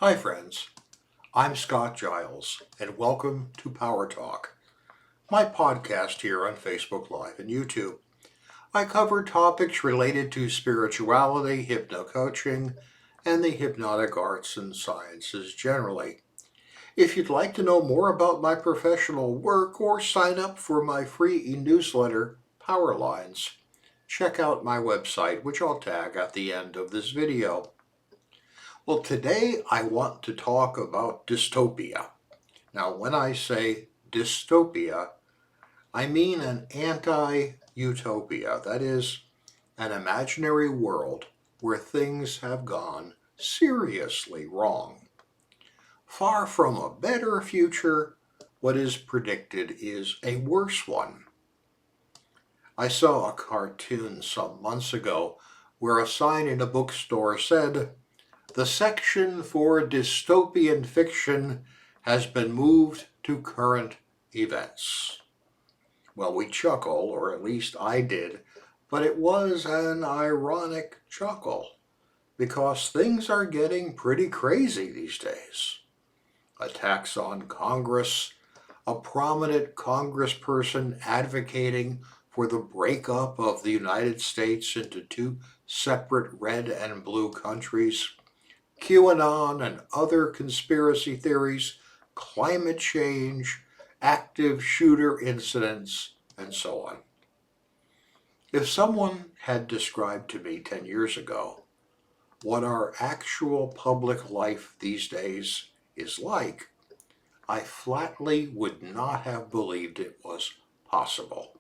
Hi friends, I'm Scott Giles and welcome to Power Talk, my podcast here on Facebook Live and YouTube. I cover topics related to spirituality, hypno-coaching, and the hypnotic arts and sciences generally. If you'd like to know more about my professional work or sign up for my free e-newsletter, Power Lines, check out my website, which I'll tag at the end of this video. Well, today I want to talk about dystopia. Now, when I say dystopia, I mean an anti-utopia. That is, an imaginary world where things have gone seriously wrong. Far from a better future, what is predicted is a worse one. I saw a cartoon some months ago where a sign in a bookstore said, "The section for dystopian fiction has been moved to current events." Well, we chuckle, or at least I did, but it was an ironic chuckle because things are getting pretty crazy these days. Attacks on Congress, a prominent congressperson advocating for the breakup of the United States into two separate red and blue countries, QAnon and other conspiracy theories, climate change, active shooter incidents, and so on. If someone had described to me 10 years ago what our actual public life these days is like, I flatly would not have believed it was possible.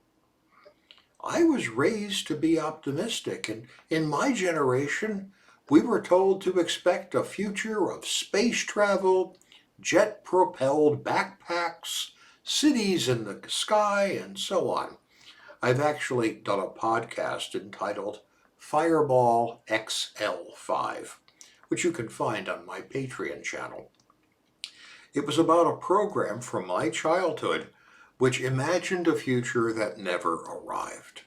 I was raised to be optimistic, and in my generation, we were told to expect a future of space travel, jet-propelled backpacks, cities in the sky, and so on. I've actually done a podcast entitled Fireball XL5, which you can find on my Patreon channel. It was about a program from my childhood which imagined a future that never arrived.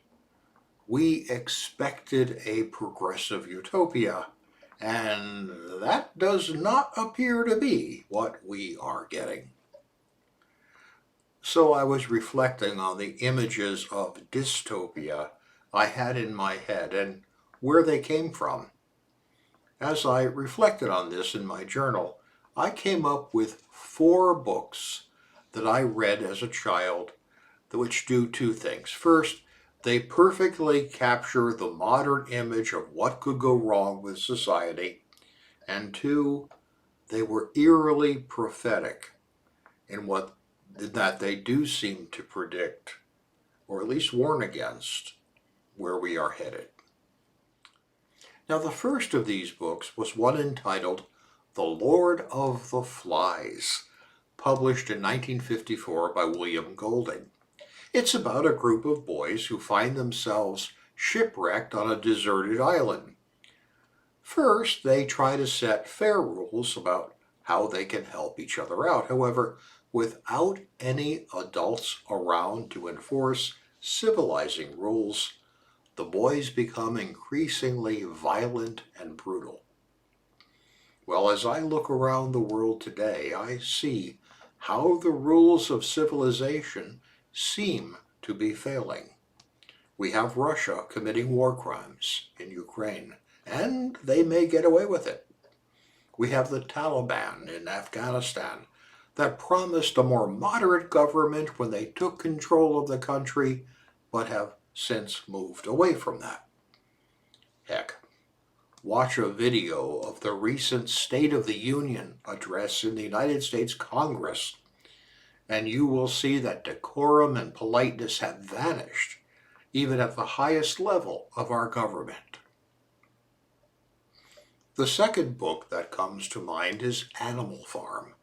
We expected a progressive utopia, and that does not appear to be what we are getting. So I was reflecting on the images of dystopia I had in my head and where they came from. As I reflected on this in my journal, I came up with 4 books that I read as a child which do 2 things. First, they perfectly capture the modern image of what could go wrong with society. And 2, they were eerily prophetic in what that they do seem to predict, or at least warn against, where we are headed. Now, the first of these books was one entitled The Lord of the Flies, published in 1954 by William Golding. It's about a group of boys who find themselves shipwrecked on a deserted island. First, they try to set fair rules about how they can help each other out. However, without any adults around to enforce civilizing rules, the boys become increasingly violent and brutal. Well, as I look around the world today, I see how the rules of civilization seem to be failing. We have Russia committing war crimes in Ukraine, and they may get away with it. We have the Taliban in Afghanistan that promised a more moderate government when they took control of the country, but have since moved away from that. Heck, watch a video of the recent State of the Union address in the United States Congress, and you will see that decorum and politeness have vanished, even at the highest level of our government. The second book that comes to mind is Animal Farm,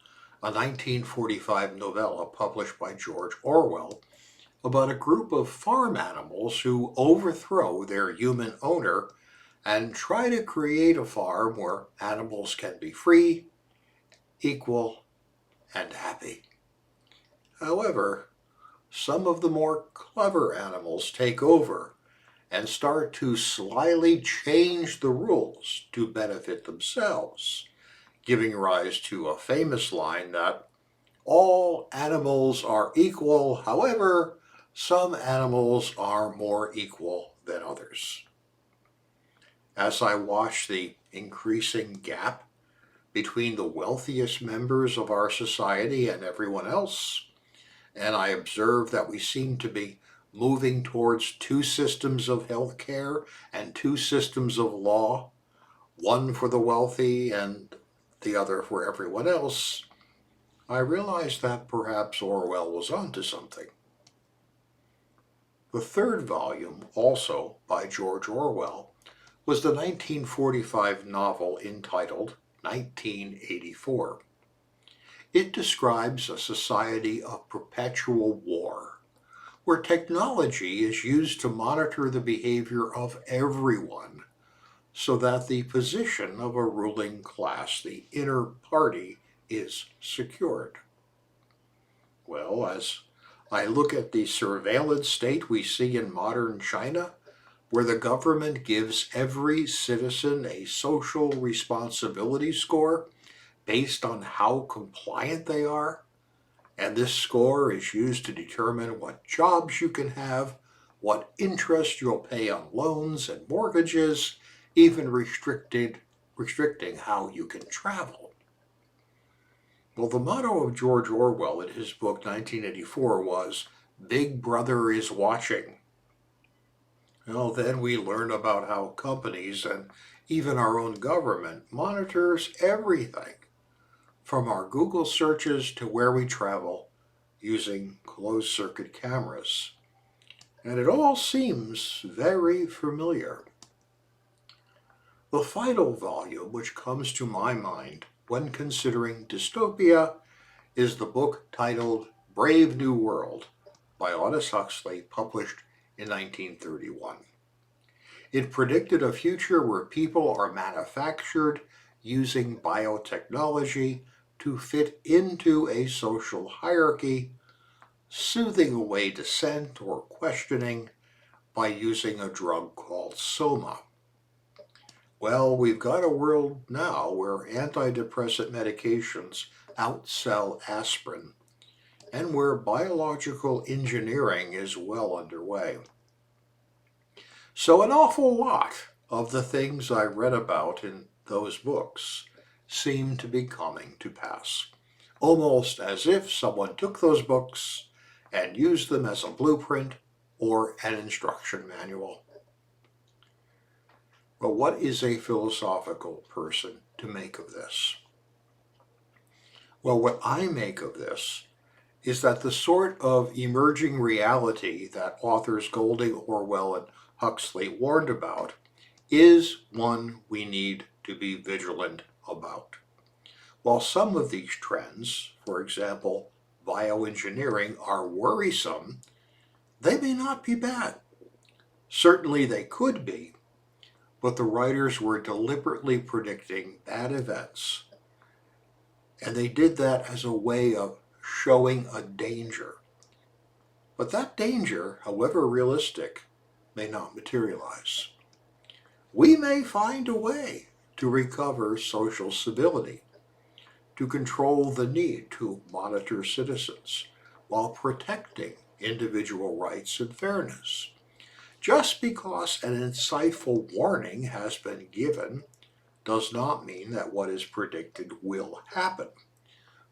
a 1945 novella published by George Orwell about a group of farm animals who overthrow their human owner and try to create a farm where animals can be free, equal, and happy. However, some of the more clever animals take over and start to slyly change the rules to benefit themselves, giving rise to a famous line that all animals are equal, however, some animals are more equal than others. As I watch the increasing gap between the wealthiest members of our society and everyone else, and I observe that we seem to be moving towards two systems of healthcare and two systems of law, one for the wealthy and the other for everyone else, I realized that perhaps Orwell was onto something. The third volume, also by George Orwell, was the 1945 novel entitled 1984. It describes a society of perpetual war, where technology is used to monitor the behavior of everyone so that the position of a ruling class, the inner party, is secured. Well, as I look at the surveillance state we see in modern China, where the government gives every citizen a social responsibility score based on how compliant they are, and this score is used to determine what jobs you can have, what interest you'll pay on loans and mortgages, even restricting how you can travel. Well, the motto of George Orwell in his book 1984 was, "Big Brother is watching." Well, then we learn about how companies and even our own government monitors everything, from our Google searches to where we travel, using closed-circuit cameras. And it all seems very familiar. The final volume which comes to my mind when considering dystopia is the book titled Brave New World by Aldous Huxley, published in 1931. It predicted a future where people are manufactured using biotechnology to fit into a social hierarchy, soothing away dissent or questioning by using a drug called soma. Well, we've got a world now where antidepressant medications outsell aspirin, and where biological engineering is well underway. So an awful lot of the things I read about in those books seem to be coming to pass, almost as if someone took those books and used them as a blueprint or an instruction manual. But what is a philosophical person to make of this? Well, what I make of this is that the sort of emerging reality that authors Golding, Orwell, and Huxley warned about is one we need to be vigilant about. While some of these trends, for example, bioengineering, are worrisome, they may not be bad. Certainly they could be, but the writers were deliberately predicting bad events, and they did that as a way of showing a danger. But that danger, however realistic, may not materialize. We may find a way to recover social civility, to control the need to monitor citizens while protecting individual rights and fairness. Just because an insightful warning has been given does not mean that what is predicted will happen.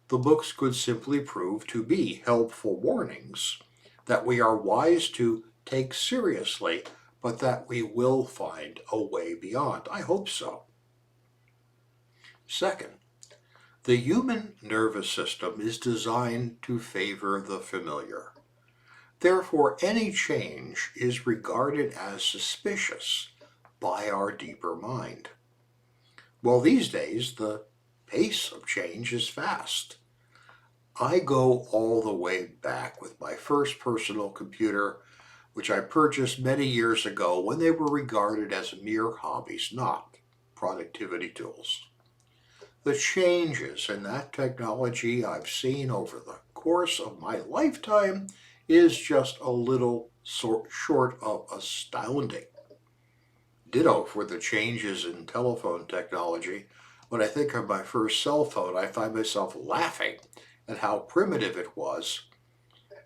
The books could simply prove to be helpful warnings that we are wise to take seriously, but that we will find a way beyond. I hope so. Second, the human nervous system is designed to favor the familiar. Therefore, any change is regarded as suspicious by our deeper mind. Well, these days, the pace of change is fast. I go all the way back with my first personal computer, which I purchased many years ago when they were regarded as mere hobbies, not productivity tools. The changes in that technology I've seen over the course of my lifetime is just a little short of astounding. Ditto for the changes in telephone technology. When I think of my first cell phone, I find myself laughing at how primitive it was.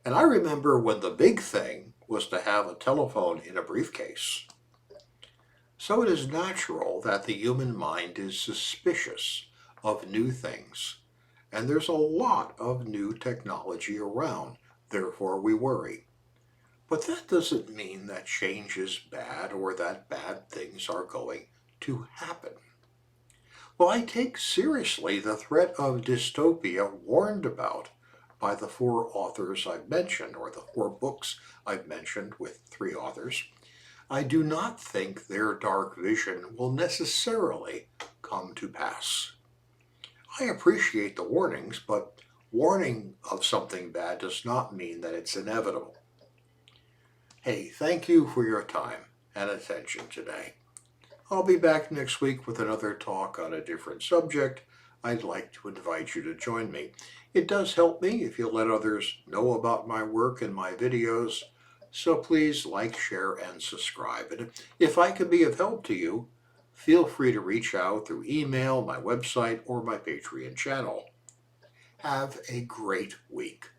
And I remember when the big thing was to have a telephone in a briefcase. So it is natural that the human mind is suspicious of new things. And there's a lot of new technology around, therefore we worry. But that doesn't mean that change is bad or that bad things are going to happen. Well, I take seriously the threat of dystopia warned about by the four authors I've mentioned, or the four books I've mentioned with three authors. I do not think their dark vision will necessarily come to pass. I appreciate the warnings, but warning of something bad does not mean that it's inevitable. Hey, thank you for your time and attention today. I'll be back next week with another talk on a different subject. I'd like to invite you to join me. It does help me if you'll let others know about my work and my videos, so please like, share, and subscribe. And if I can be of help to you, feel free to reach out through email, my website, or my Patreon channel. Have a great week.